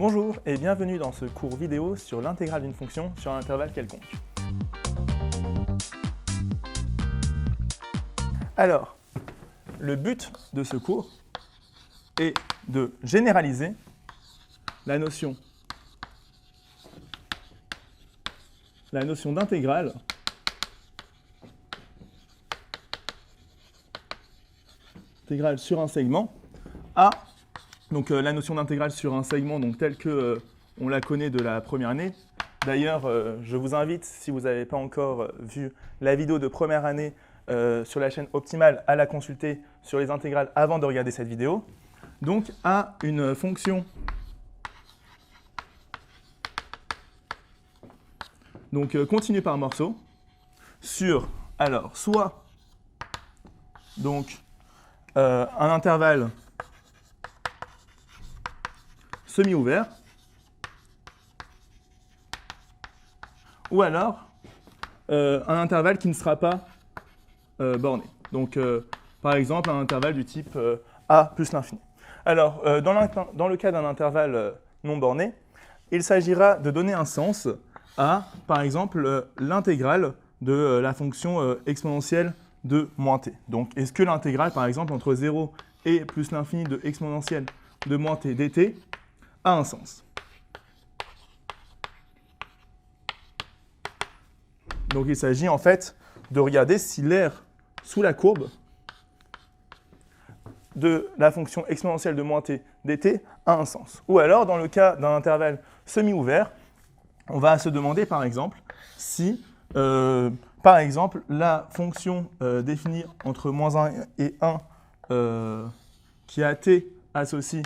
Bonjour et bienvenue dans ce cours vidéo sur l'intégrale d'une fonction sur un intervalle quelconque. Alors, le but de ce cours est de généraliser la notion d'intégrale sur un segment à la notion d'intégrale sur un segment telle que on la connaît de la première année. D'ailleurs, je vous invite, si vous n'avez pas encore vu la vidéo de première année sur la chaîne Optimale, à la consulter sur les intégrales avant de regarder cette vidéo. Donc, à une fonction continue par morceau sur, alors, soit un intervalle semi-ouvert, ou alors un intervalle qui ne sera pas borné. Donc, par exemple, un intervalle du type a plus l'infini. Alors, dans le cas d'un intervalle non borné, il s'agira de donner un sens à, par exemple, l'intégrale de la fonction exponentielle de moins t. Donc, est-ce que l'intégrale, par exemple, entre 0 et plus l'infini de exponentielle de moins t dt a un sens? Donc, il s'agit en fait de regarder si l'aire sous la courbe de la fonction exponentielle de moins t dt a un sens. Ou alors, dans le cas d'un intervalle semi-ouvert, on va se demander, par exemple, si, par exemple, la fonction définie entre moins 1 et 1, qui a t associe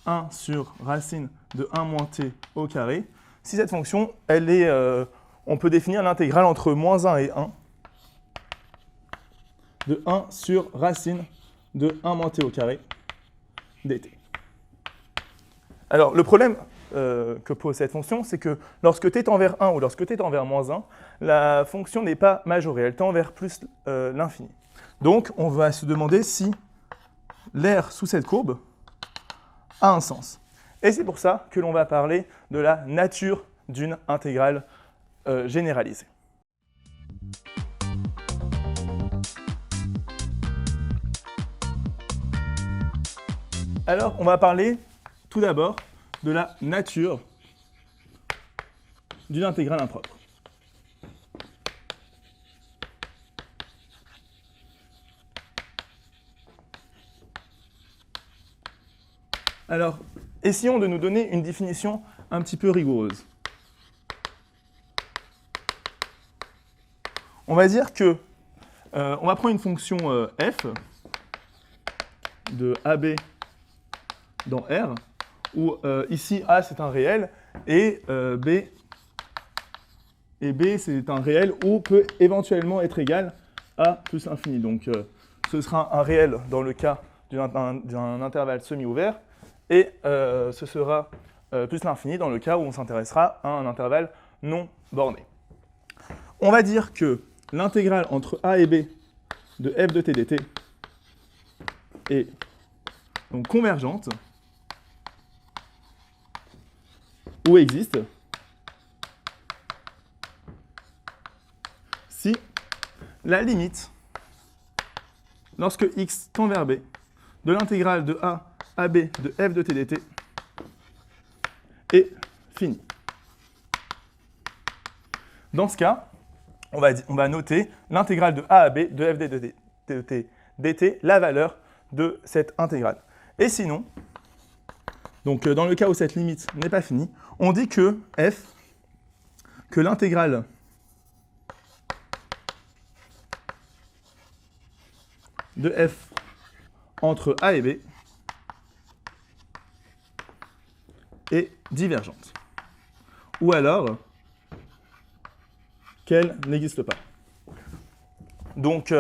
1 sur racine de 1 moins t au carré, si cette fonction, on peut définir l'intégrale entre moins 1 et 1 de 1 sur racine de 1 moins t au carré dt. Alors, le problème que pose cette fonction, c'est que lorsque t tend vers 1 ou lorsque t tend vers moins 1, la fonction n'est pas majorée, elle tend vers plus l'infini. Donc, on va se demander si l'aire sous cette courbe a un sens. Et c'est pour ça que l'on va parler de la nature d'une intégrale généralisée. Alors, on va parler tout d'abord de la nature d'une intégrale impropre. Alors, essayons de nous donner une définition un petit peu rigoureuse. On va dire que, on va prendre une fonction f de AB dans R, où ici A c'est un réel et B c'est un réel ou peut éventuellement être égal à plus l'infini. Donc ce sera un réel dans le cas d'un intervalle semi-ouvert et ce sera plus l'infini dans le cas où on s'intéressera à un intervalle non borné. On va dire que l'intégrale entre A et B de f de t dt est donc convergente ou existe si la limite, lorsque x tend vers b, de l'intégrale de a à b de f de t dt est finie. Dans ce cas, on va noter l'intégrale de a à b de f de t dt, la valeur de cette intégrale. Et sinon, donc dans le cas où cette limite n'est pas finie, on dit que l'intégrale de f entre a et b est divergente. Ou alors qu'elle n'existe pas. Donc,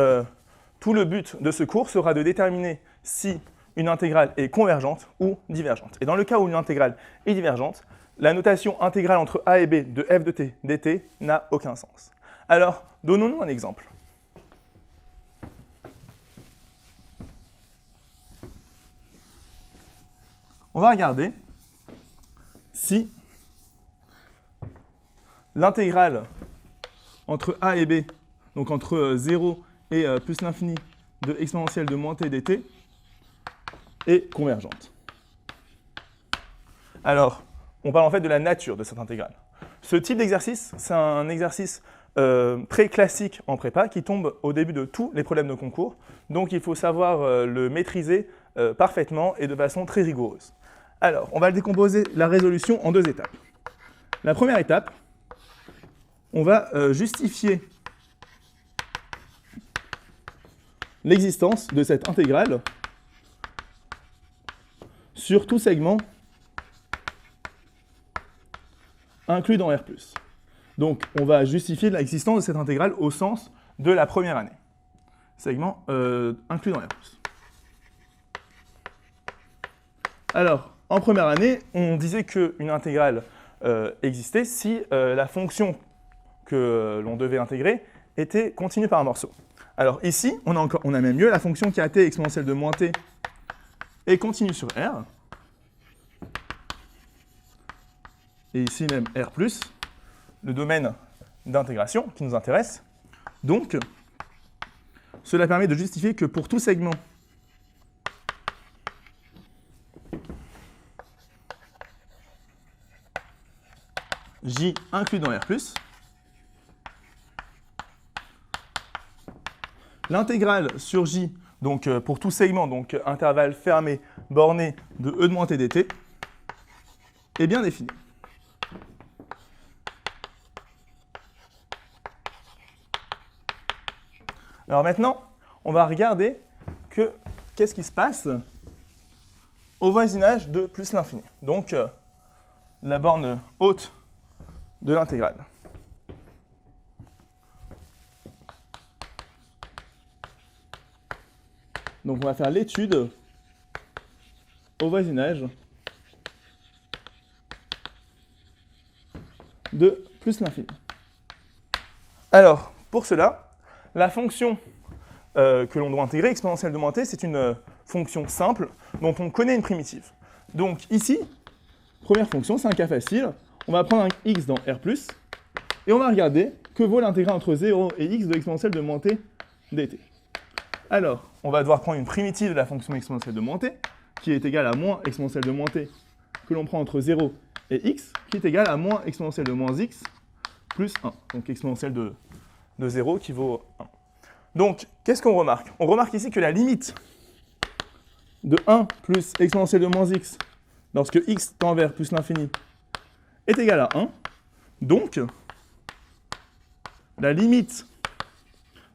tout le but de ce cours sera de déterminer si une intégrale est convergente ou divergente. Et dans le cas où une intégrale est divergente, la notation intégrale entre a et b de f de t dt n'a aucun sens. Alors, donnons-nous un exemple. On va regarder si l'intégrale entre a et b, donc entre 0 et plus l'infini de exponentielle de moins t dt, est convergente. Alors, on parle en fait de la nature de cette intégrale. Ce type d'exercice, c'est un exercice très classique en prépa qui tombe au début de tous les problèmes de concours. Donc il faut savoir le maîtriser parfaitement et de façon très rigoureuse. Alors, on va décomposer la résolution en deux étapes. La première étape, on va justifier l'existence de cette intégrale sur tout segment inclus dans R+. Donc, on va justifier l'existence de cette intégrale au sens de la première année. Segment inclus dans R+. Alors, en première année, on disait qu'une intégrale existait si la fonction que l'on devait intégrer était continue par un morceau. Alors ici, on a même mieux, la fonction qui a t exponentielle de moins t est continue sur R. Et ici même R+, le domaine d'intégration qui nous intéresse. Donc, cela permet de justifier que pour tout segment J inclus dans R+, l'intégrale sur J, donc pour tout segment, donc intervalle fermé, borné de E de moins t dt, est bien définie. Alors maintenant, on va regarder qu'est-ce qui se passe au voisinage de plus l'infini. Donc, la borne haute de l'intégrale. Donc on va faire l'étude au voisinage de plus l'infini. Alors, pour cela, la fonction que l'on doit intégrer, exponentielle de moins t, c'est une fonction simple dont on connaît une primitive. Donc ici, première fonction, c'est un cas facile. On va prendre un x dans R+, et on va regarder que vaut l'intégrale entre 0 et x de l'exponentielle de moins t dt. Alors, on va devoir prendre une primitive de la fonction exponentielle de moins t, qui est égale à moins exponentielle de moins t, que l'on prend entre 0 et x, qui est égale à moins exponentielle de moins x plus 1. Donc exponentielle de 0 qui vaut 1. Donc, qu'est-ce qu'on remarque? On remarque ici que la limite de 1 plus exponentielle de moins x, lorsque x tend vers plus l'infini, est égale à 1. Donc, la limite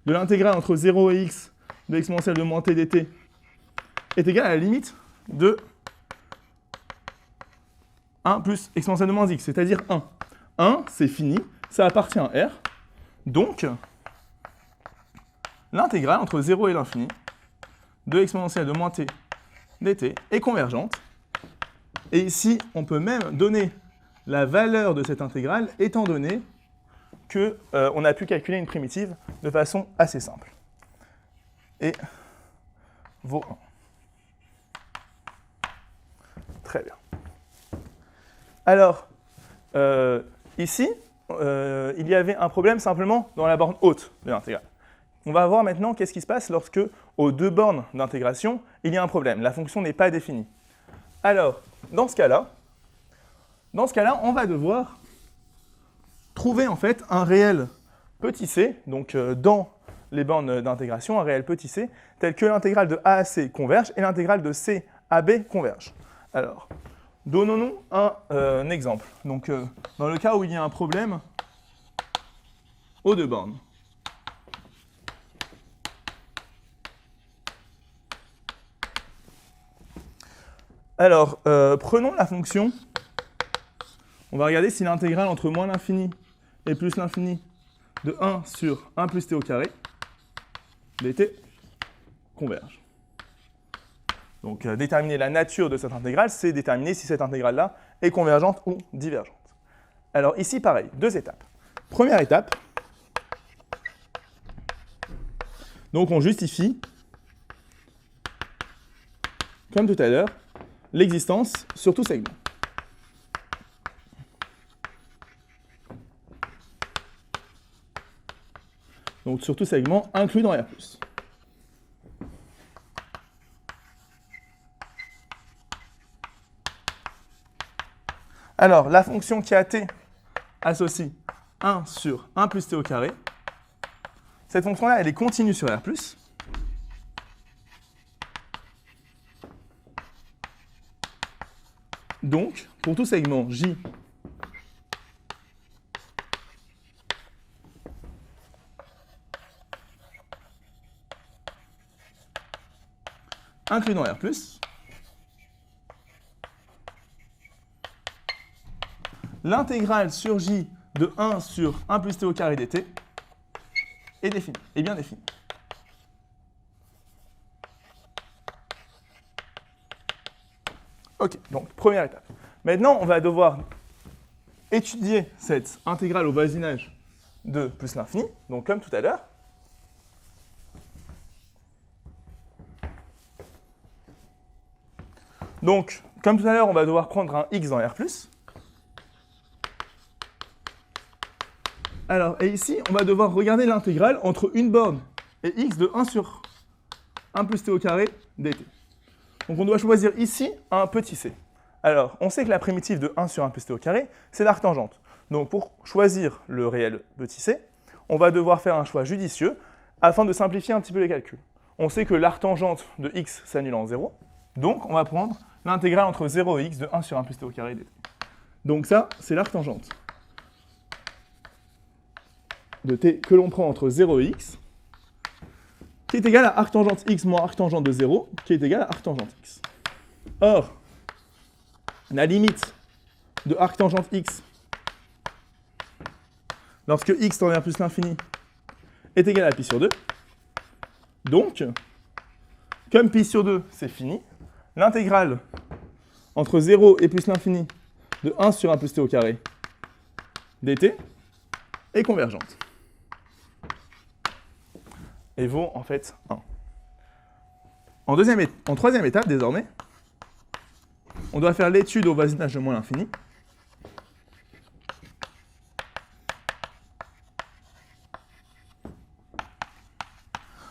de l'intégrale entre 0 et x de l'exponentielle de moins t dt est égale à la limite de 1 plus exponentielle de moins x, c'est-à-dire 1. 1, c'est fini, ça appartient à R. Donc, l'intégrale entre 0 et l'infini de l'exponentielle de moins t dt est convergente. Et ici, on peut même donner la valeur de cette intégrale, étant donné qu'on a pu calculer une primitive de façon assez simple. Et vaut 1. Très bien. Alors, ici, il y avait un problème simplement dans la borne haute de l'intégrale. On va voir maintenant qu'est-ce qui se passe lorsque, aux deux bornes d'intégration, il y a un problème. La fonction n'est pas définie. Alors, dans ce cas-là, on va devoir trouver en fait un réel petit c, donc dans les bornes d'intégration, un réel petit c, tel que l'intégrale de a à c converge et l'intégrale de c à b converge. Alors, donnons-nous un exemple. Donc, dans le cas où il y a un problème aux deux bornes. Alors, prenons la fonction. On va regarder si l'intégrale entre moins l'infini et plus l'infini de 1 sur 1 plus t au carré dt converge. Donc, déterminer la nature de cette intégrale, c'est déterminer si cette intégrale-là est convergente ou divergente. Alors ici, pareil, deux étapes. Première étape, donc on justifie, comme tout à l'heure, l'existence sur tout segment. donc sur tout segment inclus dans R+. Alors, la fonction qui a t associe 1 sur 1 plus t au carré. Cette fonction-là, elle est continue sur R+. Donc, pour tout segment J inclus dans R+, l'intégrale sur J de 1 sur 1 plus t au carré dt est définie, est bien définie. Ok, donc première étape. Maintenant, on va devoir étudier cette intégrale au voisinage de plus l'infini, donc comme tout à l'heure. Donc, comme tout à l'heure, on va devoir prendre un x dans R+. Alors, et ici, on va devoir regarder l'intégrale entre une borne et x de 1 sur 1 plus t au carré dt. Donc on doit choisir ici un petit c. Alors, on sait que la primitive de 1 sur 1 plus t au carré, c'est l'arctangente. Donc pour choisir le réel petit c, on va devoir faire un choix judicieux afin de simplifier un petit peu les calculs. On sait que l'arctangente de x s'annule en 0, donc on va prendre l'intégrale entre 0 et x de 1 sur 1 plus t au carré dt. Donc ça, c'est l'arctangente de t que l'on prend entre 0 et x, qui est égal à arctangente x moins arctangente de 0, qui est égal à arctangente x. Or, la limite de arctangente x, lorsque x tend vers plus l'infini, est égale à pi sur 2. Donc, comme pi sur 2, c'est fini, l'intégrale entre 0 et plus l'infini de 1 sur 1 plus t au carré dt est convergente. Et vaut en fait 1. En troisième étape, désormais, on doit faire l'étude au voisinage de moins l'infini.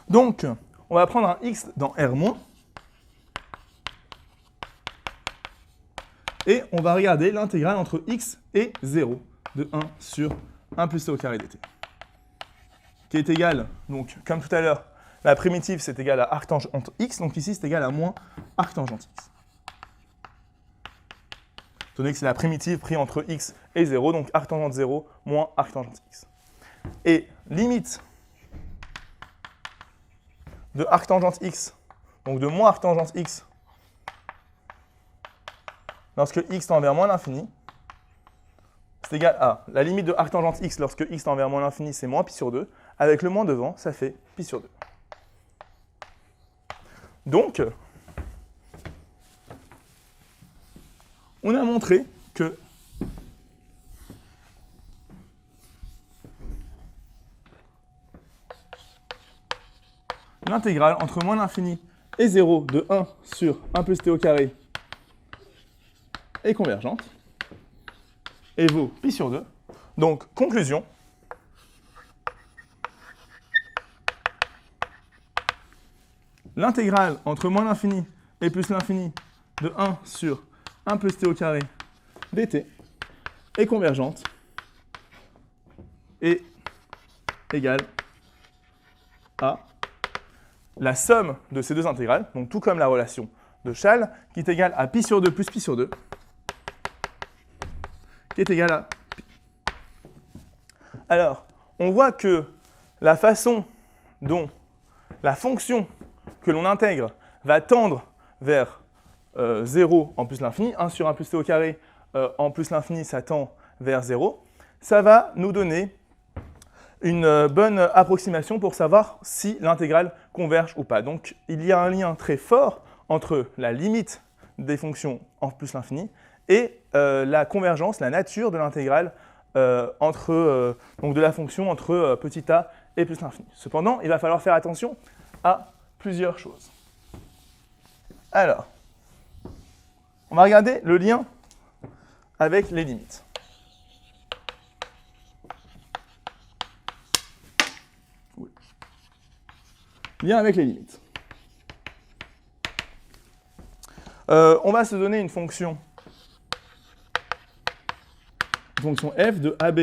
Donc, on va prendre un x dans R-, et on va regarder l'intégrale entre x et 0 de 1 sur 1 plus t au carré dt. Qui est égal, donc comme tout à l'heure, la primitive c'est égal à arctangente x, donc ici c'est égal à moins arctangente x. Étant donné que c'est la primitive prise entre x et 0, donc arctangente 0 moins arctangente x. Et limite de arctangente x, donc de moins arctangente x, lorsque x tend vers moins l'infini, c'est égal à la limite de arctangente x lorsque x tend vers moins l'infini, c'est moins pi sur 2. Avec le moins devant, ça fait pi sur 2. Donc, on a montré que l'intégrale entre moins l'infini et 0 de 1 sur 1 plus t au carré est convergente et vaut pi sur 2. Donc, conclusion. L'intégrale entre moins l'infini et plus l'infini de 1 sur 1 plus t au carré dt est convergente et égale à la somme de ces deux intégrales, donc tout comme la relation de Schall, qui est égale à pi sur 2 plus pi sur 2, qui est égale à pi. Alors, on voit que la façon dont la fonction que l'on intègre va tendre vers 0 en plus l'infini, 1 sur 1 plus t au carré en plus l'infini, ça tend vers 0, ça va nous donner une bonne approximation pour savoir si l'intégrale converge ou pas. Donc, il y a un lien très fort entre la limite des fonctions en plus l'infini et la convergence, la nature de l'intégrale donc de la fonction entre petit a et plus l'infini. Cependant, il va falloir faire attention à plusieurs choses. Alors, on va regarder le lien avec les limites. Oui. lien avec les limites. On va se donner une fonction f de AB,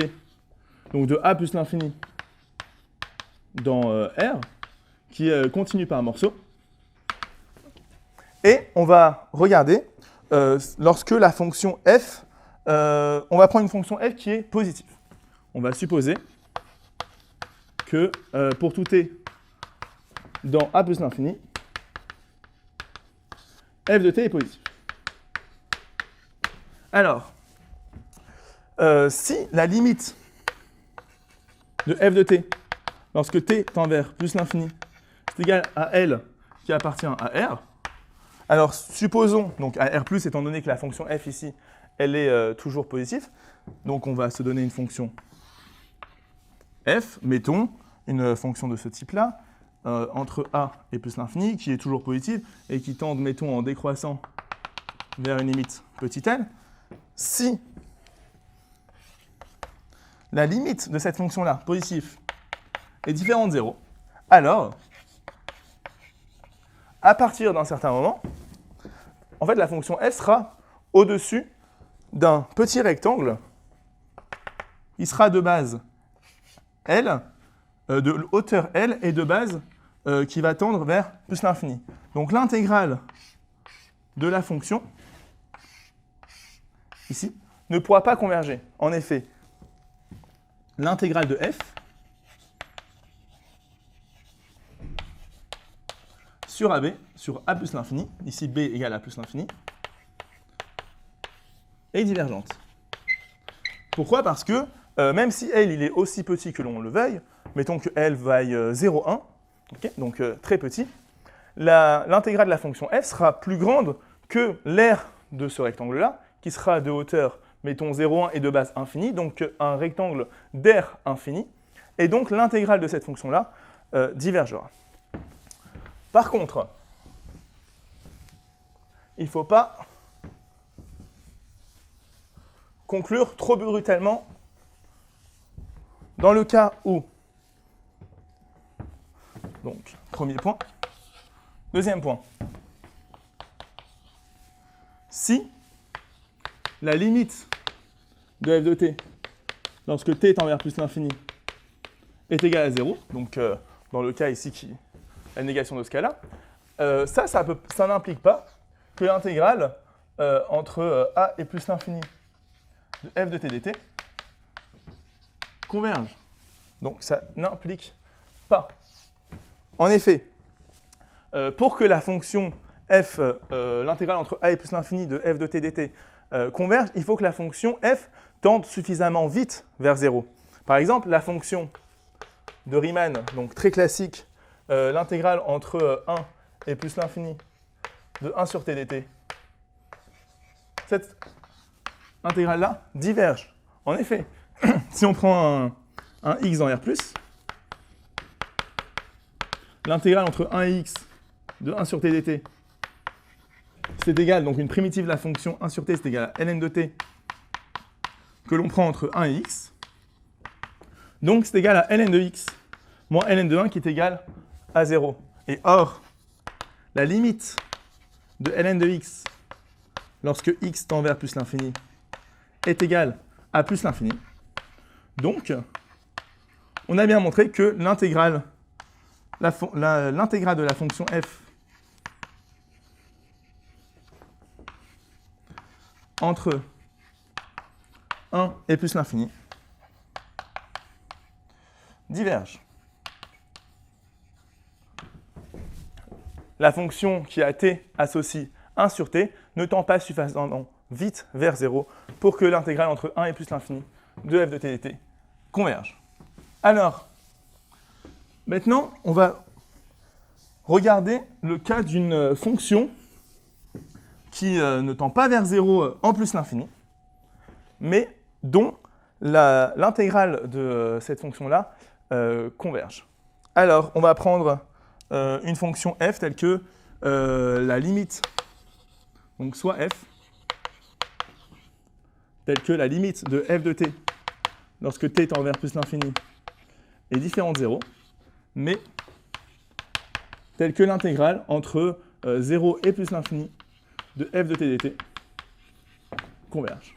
donc de A plus l'infini dans R, qui continue par un morceau. Et on va regarder lorsque la fonction f, on va prendre une fonction f qui est positive. On va supposer que pour tout t dans A plus l'infini, f de t est positif. Alors, si la limite de f de t, lorsque t tend vers plus l'infini, c'est égal à L qui appartient à R, alors supposons, donc à R+, étant donné que la fonction f ici, elle est toujours positive, donc on va se donner une fonction f, mettons, une fonction de ce type-là, entre a et plus l'infini, qui est toujours positive, et qui tend, mettons, en décroissant vers une limite petit l. Si la limite de cette fonction-là, positive, est différente de 0, alors, à partir d'un certain moment, en fait, la fonction f sera au-dessus d'un petit rectangle qui sera de base L, de hauteur L et de base qui va tendre vers plus l'infini. Donc l'intégrale de la fonction, ici, ne pourra pas converger. En effet, l'intégrale de f sur AB, sur A plus l'infini, ici B égale A plus l'infini, est divergente. Pourquoi? Parce que même si L il est aussi petit que l'on le veuille, mettons que L vaille 0,1, okay, donc très petit, l'intégrale de la fonction f sera plus grande que l'aire de ce rectangle-là, qui sera de hauteur, mettons 0,1 et de base infinie, donc un rectangle d'aire infini, et donc l'intégrale de cette fonction-là divergera. Par contre, il ne faut pas conclure trop brutalement dans le cas où, donc premier point, deuxième point, si la limite de f de t, lorsque t tend vers plus l'infini, est égale à 0, donc dans le cas ici qui est la négation de ce cas-là, ça n'implique pas que l'intégrale entre a et plus l'infini de f de t dt converge. Donc ça n'implique pas. En effet, pour que la fonction f, l'intégrale entre a et plus l'infini de f de t dt converge, il faut que la fonction f tende suffisamment vite vers 0. Par exemple, la fonction de Riemann, donc très classique, l'intégrale entre 1 et plus l'infini de 1 sur t dt, cette intégrale-là diverge. En effet, si on prend un x dans R+, l'intégrale entre 1 et x de 1 sur t dt, c'est égal, donc une primitive de la fonction 1 sur t, c'est égal à ln de t, que l'on prend entre 1 et x. Donc c'est égal à ln de x moins ln de 1 qui est égal à 0. Et or, la limite de ln de x lorsque x tend vers plus l'infini est égale à plus l'infini. Donc, on a bien montré que l'intégrale de la fonction f entre 1 et plus l'infini diverge. La fonction qui a t associe 1 sur t ne tend pas suffisamment vite vers 0 pour que l'intégrale entre 1 et plus l'infini de f de t dt converge. Alors, maintenant, on va regarder le cas d'une fonction qui ne tend pas vers 0 en plus l'infini, mais dont l'intégrale de cette fonction-là converge. Alors, on va prendre une fonction f telle que la limite, donc soit f, telle que la limite de f de t lorsque t tend vers plus l'infini est différente de 0, mais tel que l'intégrale entre 0 et plus l'infini de f de t dt converge.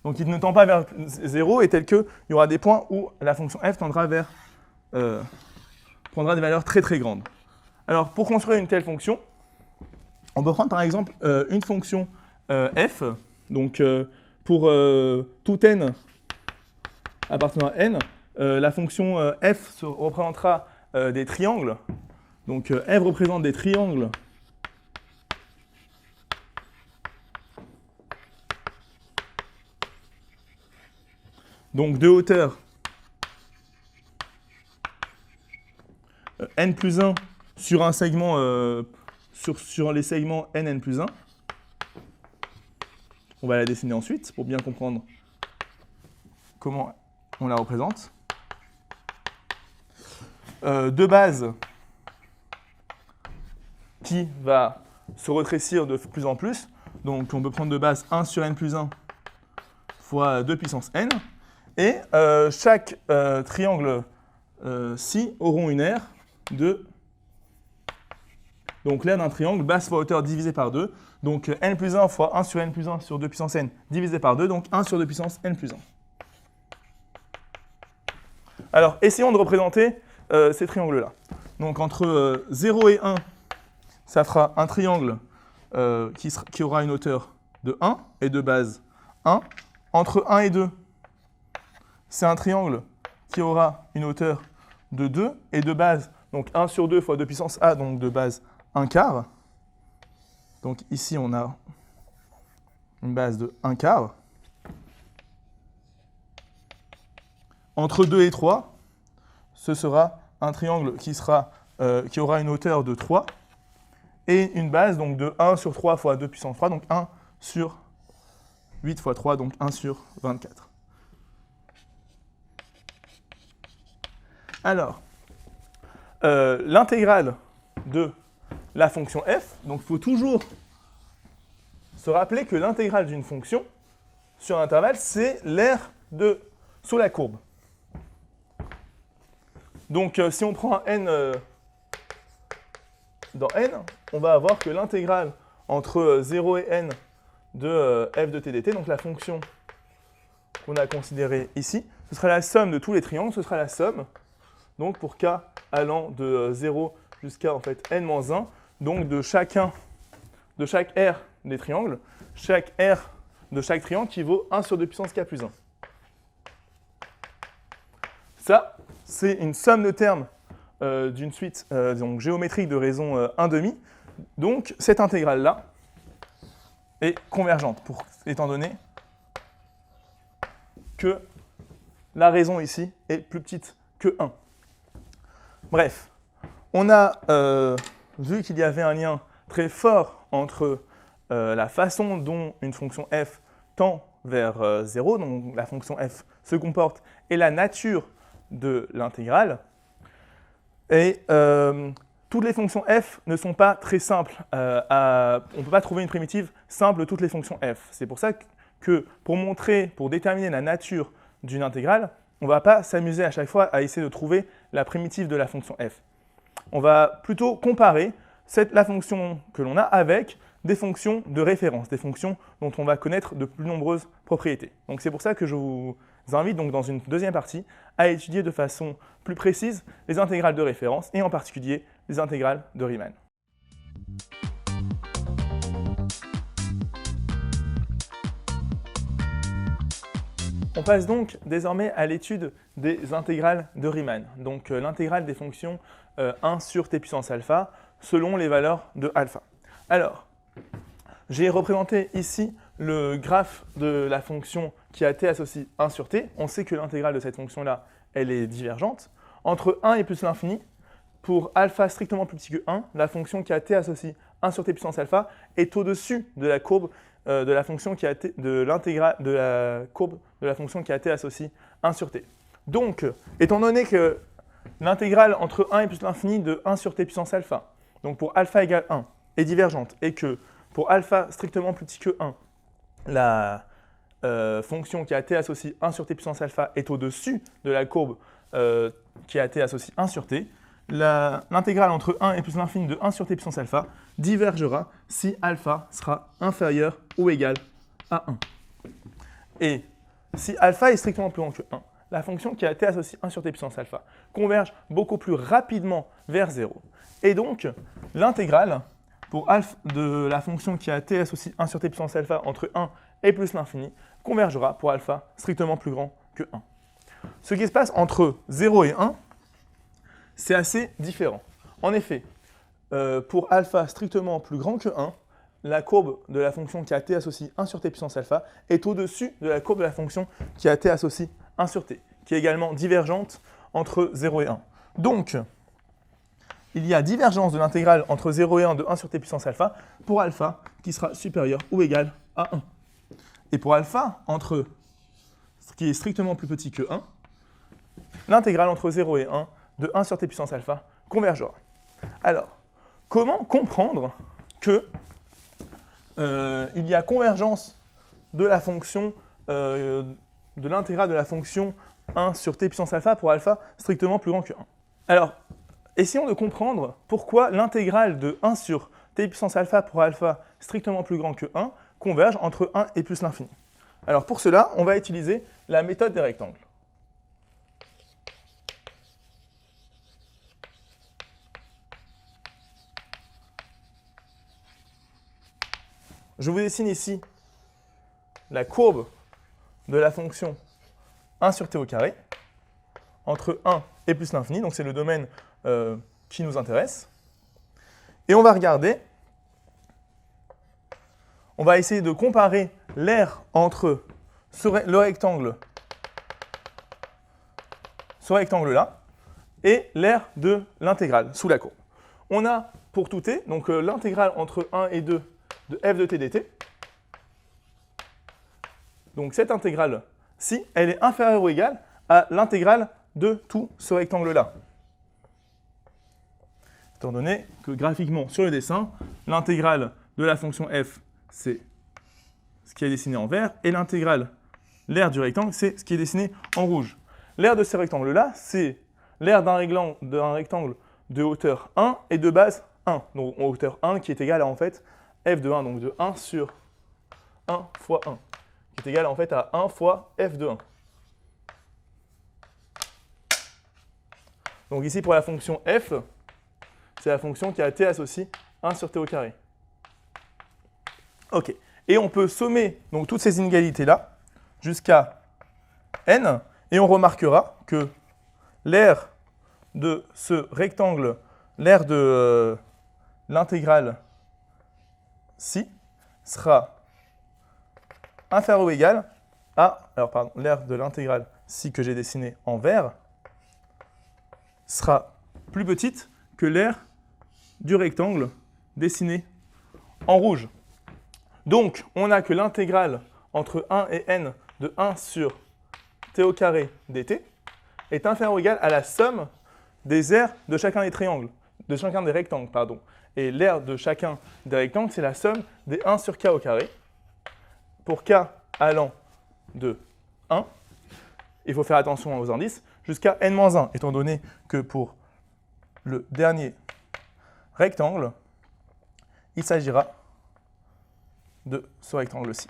Donc il ne tend pas vers 0 et tel qu'il y aura des points où la fonction f tendra vers, prendra des valeurs très très grandes. Alors pour construire une telle fonction, on peut prendre par exemple une fonction f, donc pour tout n appartenant à n, la fonction f représentera des triangles. Donc f représente des triangles donc de hauteur n plus 1 sur un segment, sur les segments n plus 1. On va la dessiner ensuite pour bien comprendre comment on la représente. De base qui va se rétrécir de plus en plus. Donc on peut prendre de base 1 sur n plus 1 fois 2 puissance n. Et chaque triangle ci auront une aire de... Donc l'aire d'un triangle, base fois hauteur divisé par 2. Donc n plus 1 fois 1 sur n plus 1 sur 2 puissance n divisé par 2. Donc 1 sur 2 puissance n plus 1. Alors essayons de représenter ces triangles-là. Donc entre 0 et 1, ça fera un triangle qui aura une hauteur de 1 et de base 1. Entre 1 et 2, c'est un triangle qui aura une hauteur de 2 et de base, donc 1 sur 2 fois 2 puissance a, donc de base 1 quart. Donc ici, on a une base de 1 quart. Entre 2 et 3, ce sera un triangle qui aura une hauteur de 3 et une base donc de 1 sur 3 fois 2 puissance 3, donc 1 sur 8 fois 3, donc 1 sur 24. Alors, l'intégrale de la fonction f, donc il faut toujours se rappeler que l'intégrale d'une fonction sur un intervalle, c'est l'aire sous la courbe. Donc si on prend un n dans n, on va avoir que l'intégrale entre 0 et n de f de t dt, donc la fonction qu'on a considérée ici, ce sera la somme de tous les triangles, ce sera la somme, donc pour k allant de 0 jusqu'à en fait n-1, donc de chaque r des triangles, chaque r de chaque triangle qui vaut 1 sur 2 puissance k plus 1. Ça, c'est une somme de termes d'une suite donc géométrique de raison 1/2. Donc cette intégrale-là est convergente, étant donné que la raison ici est plus petite que 1. Bref, on a vu qu'il y avait un lien très fort entre la façon dont une fonction f tend vers 0, donc la fonction f se comporte, et la nature de l'intégrale. Et toutes les fonctions f ne sont pas très simples. On ne peut pas trouver une primitive simple de toutes les fonctions f. C'est pour ça que pour déterminer la nature d'une intégrale, on ne va pas s'amuser à chaque fois à essayer de trouver la primitive de la fonction f. On va plutôt comparer la fonction que l'on a avec des fonctions de référence, des fonctions dont on va connaître de plus nombreuses propriétés. Donc c'est pour ça que je vous invite donc dans une deuxième partie à étudier de façon plus précise les intégrales de référence et en particulier les intégrales de Riemann. On passe donc désormais à l'étude des intégrales de Riemann, donc l'intégrale des fonctions 1 sur t puissance alpha selon les valeurs de alpha. Alors, j'ai représenté ici le graphe de la fonction qui a t associe 1 sur t. On sait que l'intégrale de cette fonction-là, elle est divergente. Entre 1 et plus l'infini, pour alpha strictement plus petit que 1, la fonction qui a t associe 1 sur t puissance alpha est au-dessus de la courbe de la fonction qui a t, de la courbe de la fonction qui a t associe 1 sur t. Donc, étant donné que l'intégrale entre 1 et plus l'infini de 1 sur t puissance alpha, donc pour alpha égale 1, est divergente, et que pour alpha strictement plus petit que 1, la fonction qui a t associe 1 sur t puissance alpha est au-dessus de la courbe qui a t associe 1 sur t, l'intégrale entre 1 et plus l'infini de 1 sur t puissance alpha divergera si alpha sera inférieur ou égal à 1. Et si alpha est strictement plus grand que 1, la fonction qui a t associe 1 sur t puissance alpha converge beaucoup plus rapidement vers 0. Et donc, l'intégrale pour alpha de la fonction qui a t associe 1 sur t puissance alpha entre 1 et plus l'infini convergera pour alpha strictement plus grand que 1. Ce qui se passe entre 0 et 1, c'est assez différent. En effet, pour alpha strictement plus grand que 1, la courbe de la fonction qui a t associe 1 sur t puissance alpha est au-dessus de la courbe de la fonction qui a t associe 1 sur t, qui est également divergente entre 0 et 1. Donc, il y a divergence de l'intégrale entre 0 et 1 de 1 sur t puissance alpha pour alpha qui sera supérieur ou égal à 1. Et pour alpha, entre ce qui est strictement plus petit que 1, l'intégrale entre 0 et 1 de 1 sur t puissance alpha convergera. Alors, comment comprendre que il y a convergence de la fonction, de l'intégrale de la fonction 1 sur t puissance alpha pour alpha strictement plus grand que 1. Alors, essayons de comprendre pourquoi l'intégrale de 1 sur t puissance alpha pour alpha strictement plus grand que 1 converge entre 1 et plus l'infini. Alors pour cela, on va utiliser la méthode des rectangles. Je vous dessine ici la courbe de la fonction 1 sur t au carré entre 1 et plus l'infini, donc c'est le domaine qui nous intéresse. Et on va regarder, on va essayer de comparer l'aire entre le rectangle-là et l'aire de l'intégrale sous la courbe. On a pour tout t, donc l'intégrale entre 1 et 2 de f de t dt. Donc cette intégrale-ci, elle est inférieure ou égale à l'intégrale de tout ce rectangle-là. Étant donné que graphiquement sur le dessin, l'intégrale de la fonction f, c'est ce qui est dessiné en vert, et l'intégrale, l'aire du rectangle, c'est ce qui est dessiné en rouge. L'aire de ces rectangles-là, c'est l'aire d'un rectangle de hauteur 1 et de base 1. Donc en hauteur 1 qui est égale à en fait f de 1, donc de 1 sur 1 fois 1, qui est égal en fait à 1 fois f de 1. Donc ici, pour la fonction f, c'est la fonction qui a t associe 1 sur t au carré. OK. Et on peut sommer donc, toutes ces inégalités-là jusqu'à n, et on remarquera que l'aire de ce rectangle, l'aire de l'intégrale ci, sera inférieur ou égal à, l'aire de l'intégrale ci que j'ai dessinée en vert sera plus petite que l'aire du rectangle dessiné en rouge. Donc, on a que l'intégrale entre 1 et n de 1 sur t au carré dt est inférieure ou égale à la somme des aires de chacun des triangles, de chacun des rectangles, pardon. Et l'aire de chacun des rectangles, c'est la somme des 1 sur k au carré. Pour k allant de 1, il faut faire attention aux indices, jusqu'à n-1, étant donné que pour le dernier rectangle, il s'agira de ce rectangle-ci.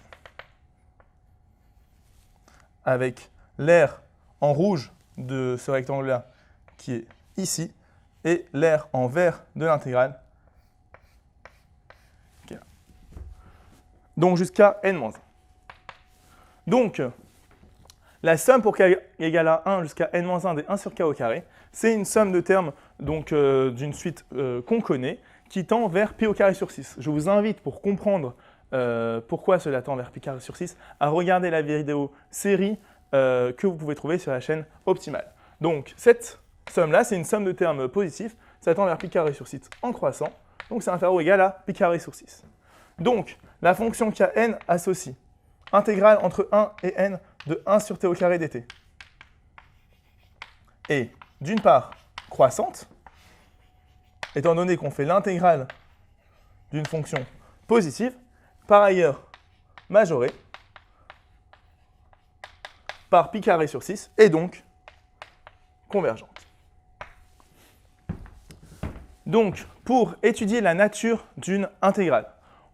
Avec l'aire en rouge de ce rectangle-là qui est ici, et l'aire en vert de l'intégrale qui est là. Donc jusqu'à n-1. Donc, la somme pour k égale à 1 jusqu'à n-1 des 1 sur k au carré, c'est une somme de termes d'une suite qu'on connaît, qui tend vers pi au carré sur 6. Je vous invite, pour comprendre pourquoi cela tend vers pi carré sur 6, à regarder la vidéo série que vous pouvez trouver sur la chaîne Optimale. Donc, cette somme-là, c'est une somme de termes positifs, ça tend vers pi carré sur 6 en croissant, donc c'est inférieur ou égal à pi carré sur 6. Donc, la fonction qui a n associe intégrale entre 1 et n de 1 sur t au carré dt est, d'une part, croissante, étant donné qu'on fait l'intégrale d'une fonction positive, par ailleurs majorée par pi carré sur 6, et donc convergente. Donc, pour étudier la nature d'une intégrale,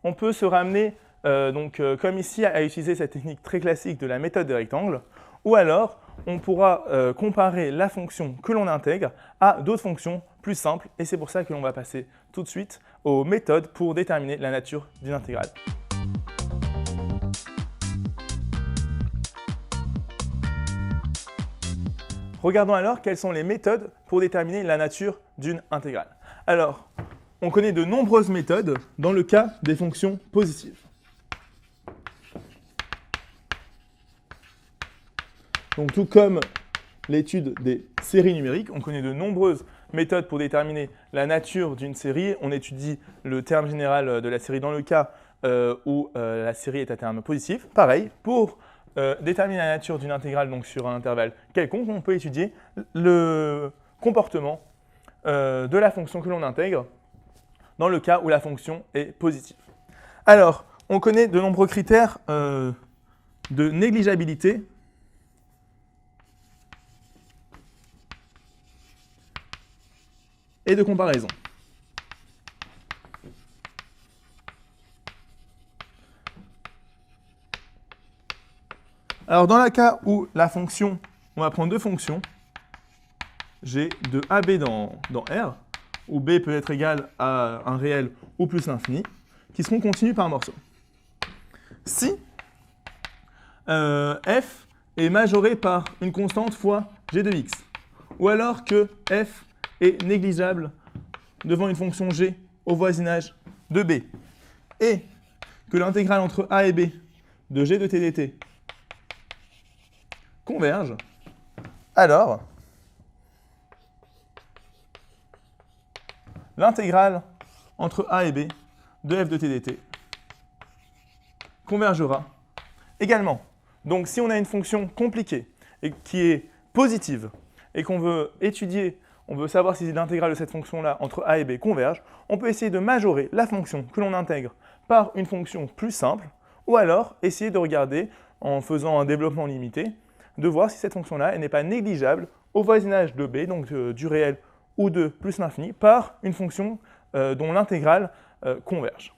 on peut se ramener, comme ici, à utiliser cette technique très classique de la méthode des rectangles, ou alors on pourra comparer la fonction que l'on intègre à d'autres fonctions plus simples, et c'est pour ça que l'on va passer tout de suite aux méthodes pour déterminer la nature d'une intégrale. Regardons alors quelles sont les méthodes pour déterminer la nature d'une intégrale. Alors, on connaît de nombreuses méthodes dans le cas des fonctions positives. Donc, tout comme l'étude des séries numériques, on connaît de nombreuses méthodes pour déterminer la nature d'une série. On étudie le terme général de la série dans le cas où la série est à terme positif. Pareil, pour déterminer la nature d'une intégrale donc sur un intervalle quelconque, on peut étudier le comportement de la fonction que l'on intègre dans le cas où la fonction est positive. Alors, on connaît de nombreux critères de négligeabilité et de comparaison. Alors, dans le cas où la fonction, on va prendre deux fonctions, g de AB dans R, où B peut être égal à un réel ou plus l'infini, qui seront continues par morceaux. Si f est majoré par une constante fois g de x, ou alors que f est négligeable devant une fonction g au voisinage de b, et que l'intégrale entre a et b de g de t dt converge, alors l'intégrale entre a et b de f de t dt convergera également. Donc si on a une fonction compliquée et qui est positive et qu'on veut étudier, on veut savoir si l'intégrale de cette fonction-là entre a et b converge, on peut essayer de majorer la fonction que l'on intègre par une fonction plus simple, ou alors essayer de regarder, en faisant un développement limité, de voir si cette fonction-là n'est pas négligeable au voisinage de b, donc du réel ou de plus l'infini, par une fonction dont l'intégrale converge.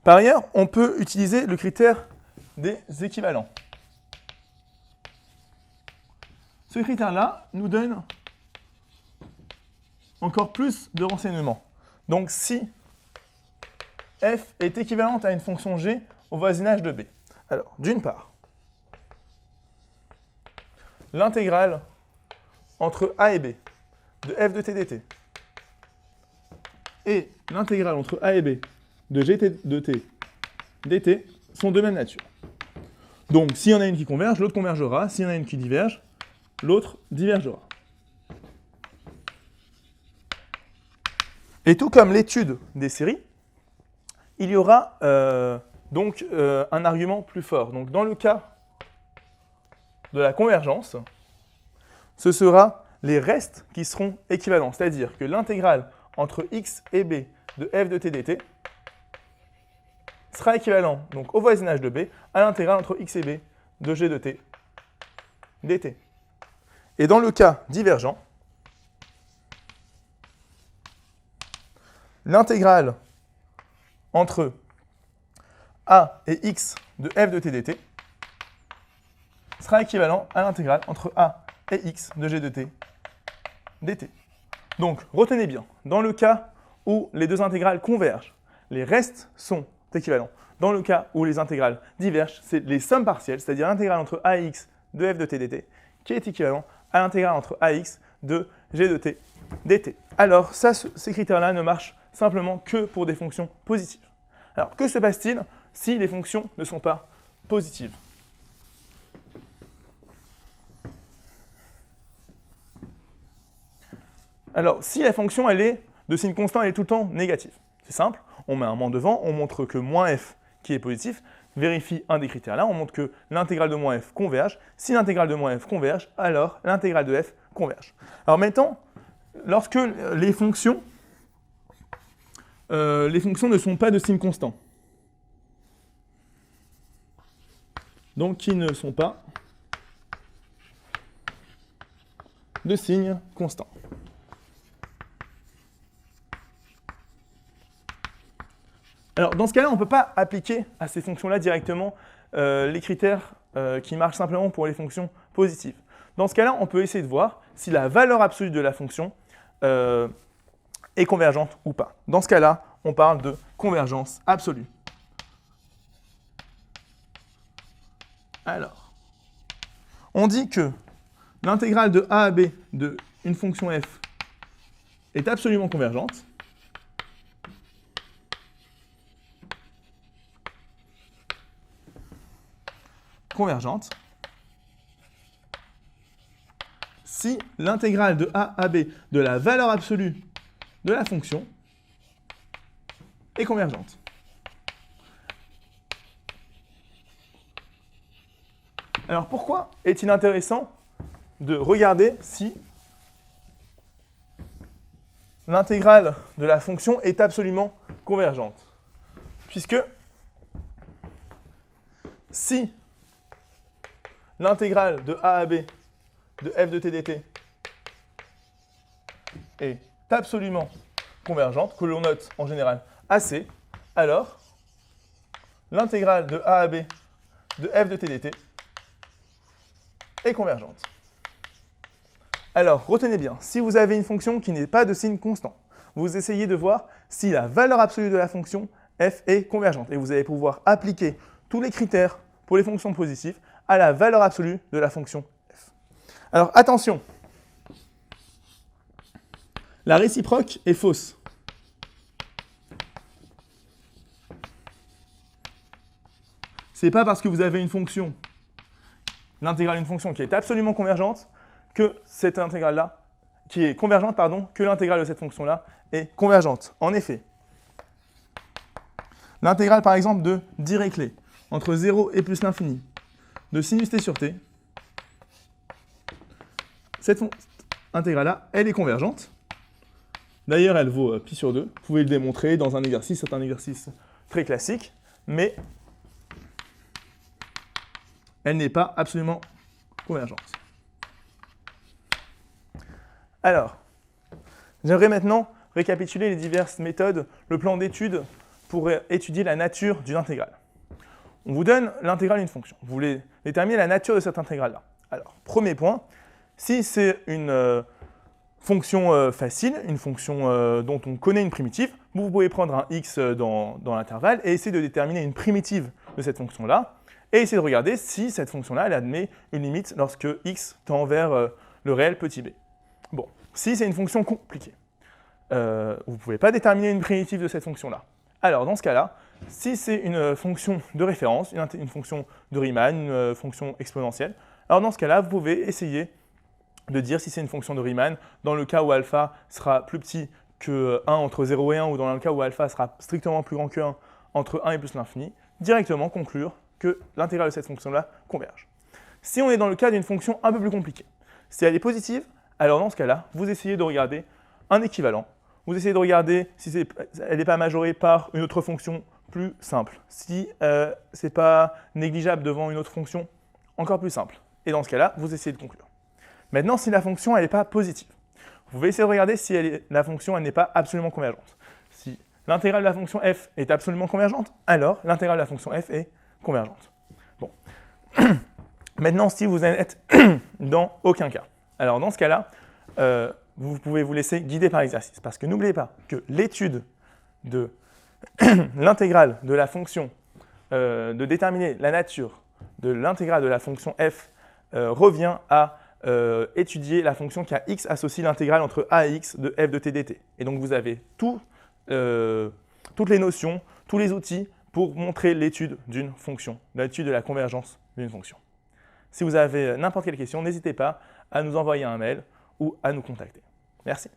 Par ailleurs, on peut utiliser le critère des équivalents. Ce critère-là nous donne encore plus de renseignements. Donc si f est équivalente à une fonction g au voisinage de b, alors d'une part, l'intégrale entre a et b de f de t dt et l'intégrale entre a et b de g de t dt sont de même nature. Donc, s'il y en a une qui converge, l'autre convergera. S'il y en a une qui diverge, l'autre divergera. Et tout comme l'étude des séries, il y aura un argument plus fort. Donc, dans le cas de la convergence, ce sera les restes qui seront équivalents. C'est-à-dire que l'intégrale entre x et b de f de t dt sera équivalent donc, au voisinage de b à l'intégrale entre x et b de g de t dt. Et dans le cas divergent, l'intégrale entre a et x de f de t dt sera équivalent à l'intégrale entre a et x de g de t dt. Donc, retenez bien, dans le cas où les deux intégrales convergent, les restes sont équivalents. Dans le cas où les intégrales divergent, c'est les sommes partielles, c'est-à-dire l'intégrale entre a et x de f de t dt, qui est équivalent à l'intégrale entre ax de g de t dt. Alors, ces critères-là ne marchent simplement que pour des fonctions positives. Alors, que se passe-t-il si les fonctions ne sont pas positives? Alors, si la fonction elle est de signe constant, elle est tout le temps négative. C'est simple, on met un moins devant, on montre que moins f qui est positif vérifie un des critères là, on montre que l'intégrale de moins f converge. Si l'intégrale de moins f converge, alors l'intégrale de f converge. Alors maintenant, lorsque les fonctions ne sont pas de signe constant, donc qui ne sont pas de signe constant. Alors, dans ce cas-là, on ne peut pas appliquer à ces fonctions-là directement les critères qui marchent simplement pour les fonctions positives. Dans ce cas-là, on peut essayer de voir si la valeur absolue de la fonction est convergente ou pas. Dans ce cas-là, on parle de convergence absolue. Alors, on dit que l'intégrale de a à b de une fonction f est absolument convergente. Si l'intégrale de a à b de la valeur absolue de la fonction est convergente. Alors pourquoi est-il intéressant de regarder si l'intégrale de la fonction est absolument convergente? Puisque si l'intégrale de a à b de f de t dt est absolument convergente, que l'on note en général AC, alors l'intégrale de a à b de f de t dt est convergente. Alors, retenez bien, si vous avez une fonction qui n'est pas de signe constant, vous essayez de voir si la valeur absolue de la fonction f est convergente. Et vous allez pouvoir appliquer tous les critères pour les fonctions positives à la valeur absolue de la fonction f. Alors, attention, la réciproque est fausse. C'est pas parce que vous avez une fonction, l'intégrale d'une fonction qui est absolument convergente, que cette intégrale-là, qui est convergente, pardon, que l'intégrale de cette fonction-là est convergente. En effet, l'intégrale, par exemple, de Dirichlet, entre 0 et plus l'infini, de sinus t sur t, cette intégrale-là, elle est convergente. D'ailleurs, elle vaut pi sur 2. Vous pouvez le démontrer dans un exercice, c'est un exercice très classique, mais elle n'est pas absolument convergente. Alors, j'aimerais maintenant récapituler les diverses méthodes, le plan d'étude pour étudier la nature d'une intégrale. On vous donne l'intégrale d'une fonction. Vous voulez déterminer la nature de cette intégrale-là. Alors, premier point, si c'est une fonction facile, une fonction dont on connaît une primitive, vous pouvez prendre un x dans l'intervalle et essayer de déterminer une primitive de cette fonction-là et essayer de regarder si cette fonction-là, elle admet une limite lorsque x tend vers le réel petit b. Bon, si c'est une fonction compliquée, vous ne pouvez pas déterminer une primitive de cette fonction-là. Alors, dans ce cas-là, si c'est une fonction de référence, une fonction de Riemann, une fonction exponentielle, alors dans ce cas-là, vous pouvez essayer de dire si c'est une fonction de Riemann, dans le cas où alpha sera plus petit que 1 entre 0 et 1, ou dans le cas où alpha sera strictement plus grand que 1 entre 1 et plus l'infini, directement conclure que l'intégrale de cette fonction-là converge. Si on est dans le cas d'une fonction un peu plus compliquée, si elle est positive, alors dans ce cas-là, vous essayez de regarder un équivalent. Vous essayez de regarder si elle n'est pas majorée par une autre fonction plus simple. Si ce n'est pas négligeable devant une autre fonction encore plus simple. Et dans ce cas-là, vous essayez de conclure. Maintenant, si la fonction n'est pas positive, vous pouvez essayer de regarder si la fonction n'est pas absolument convergente. Si l'intégrale de la fonction f est absolument convergente, alors l'intégrale de la fonction f est convergente. Bon. Maintenant, si vous n'êtes dans aucun cas, alors dans ce cas-là, vous pouvez vous laisser guider par l'exercice. Parce que n'oubliez pas que l'étude de l'intégrale de la fonction, de déterminer la nature de l'intégrale de la fonction f revient à étudier la fonction qui a x associe l'intégrale entre a et x de f de t dt. Et donc vous avez toutes les notions, tous les outils pour montrer l'étude d'une fonction, l'étude de la convergence d'une fonction. Si vous avez n'importe quelle question, n'hésitez pas à nous envoyer un mail ou à nous contacter. Merci.